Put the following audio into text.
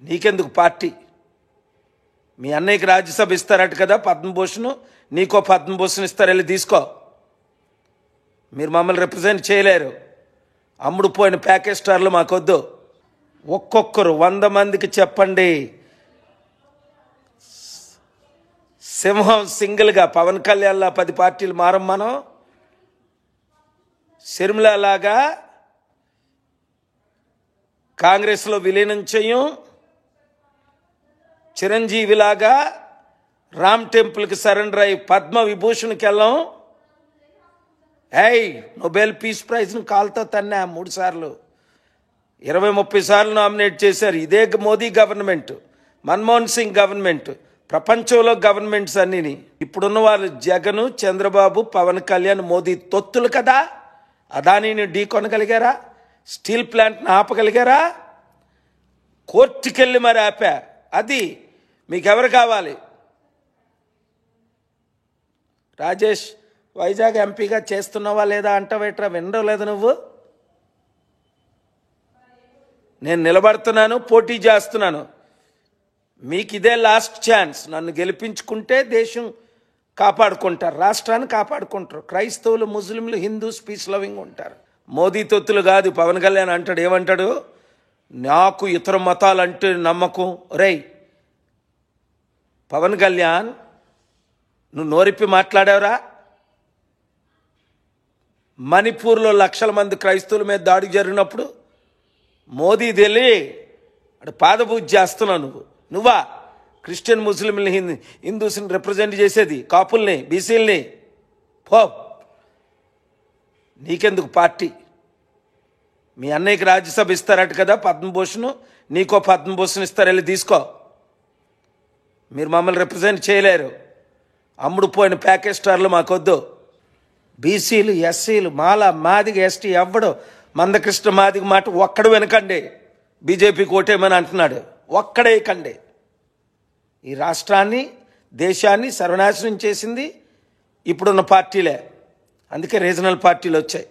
నీకెందుకు పార్టీ? మీ అన్నయ్యకి రాజ్యసభ ఇస్తారట కదా పద్మభూషణ్, నీకో పద్మభూషణ్ ఇస్తారు, వెళ్ళి తీసుకో. మీరు మమ్మల్ని రిప్రజెంట్ చేయలేరు. అమ్ముడు పోయిన ప్యాకేజ్ స్టార్లు మాకొద్దు. ఒక్కొక్కరు 100 మందికి చెప్పండి, సింహం సింగిల్గా పవన్ కళ్యాణ్లా 10 పార్టీలు మారం, మనం షర్మిల లాగా కాంగ్రెస్లో విలీనం చేయం, చిరంజీవిలాగా రామ్ టెంపుల్కి సరెండర్ అయ్యి పద్మ విభూషణ్కి వెళ్ళాం. నోబెల్ పీస్ ప్రైజ్ను కాల్తో తన్నా 3 సార్లు, 20-30 సార్లు నామినేట్ చేశారు. ఇదే మోదీ గవర్నమెంట్, మన్మోహన్ సింగ్ గవర్నమెంట్, ప్రపంచంలో గవర్నమెంట్స్ అన్నీ. ఇప్పుడున్న వాళ్ళు జగన్, చంద్రబాబు, పవన్ కళ్యాణ్, మోదీ తొత్తులు కదా. అదానీని ఢీ కొనగలిగారా? స్టీల్ ప్లాంట్ని ఆపగలిగారా? కోర్టుకెళ్ళి మరి ఆపా. అది మీకెవరు కావాలి? రాజేష్ వైజాగ్ ఎంపీగా చేస్తున్నావా లేదా అంటావేట్రా? వినడం లేదు నువ్వు. నేను నిలబడుతున్నాను, పోటీ చేస్తున్నాను. మీకు ఇదే లాస్ట్ ఛాన్స్. నన్ను గెలిపించుకుంటే దేశం కాపాడుకుంటారు, రాష్ట్రాన్ని కాపాడుకుంటారు. క్రైస్తవులు, ముస్లింలు, హిందూస్ పీస్ లవింగ్ ఉంటారు. మోదీ తొత్తులు కాదు. పవన్ కళ్యాణ్ అంటాడు, ఏమంటాడు? నాకు ఇతర మతాలంటే నమ్మకం. రేయ్ పవన్ కళ్యాణ్, నువ్వు నోరిప్పి మాట్లాడావురా? మణిపూర్లో లక్షల మంది క్రైస్తవుల మీద దాడి జరిగినప్పుడు మోదీ తెలియ అటు పాదపూజ చేస్తున్నావు. నువ్వా క్రిస్టియన్, ముస్లింని, హిందూస్ని రిప్రజెంట్ చేసేది? కాపుల్ని, బీసీలని? పో, నీకెందుకు పార్టీ? మీ అన్నయ్యకి రాజ్యసభ ఇస్తారట కదా పద్మభూషణ్, నీకో పద్మభూషణ్ ఇస్తారు, వెళ్ళి తీసుకో. మీరు మమ్మల్ని రిప్రజెంట్ చేయలేరు. అమ్ముడు పోయిన ప్యాకేజ్ స్టార్లు మాకొద్దు. బీసీలు, ఎస్సీలు, మాల, మాదిగ, ఎస్టీ ఎవ్వడు మందకృష్ణ మాదిగ మాట ఒక్కడు వెనకండి. బీజేపీకి ఓటేమని అంటున్నాడు, ఒక్కడేకండి. ఈ రాష్ట్రాన్ని, దేశాన్ని సర్వనాశనం చేసింది ఇప్పుడున్న పార్టీలే. అందుకే రీజనల్ పార్టీలు వచ్చాయి.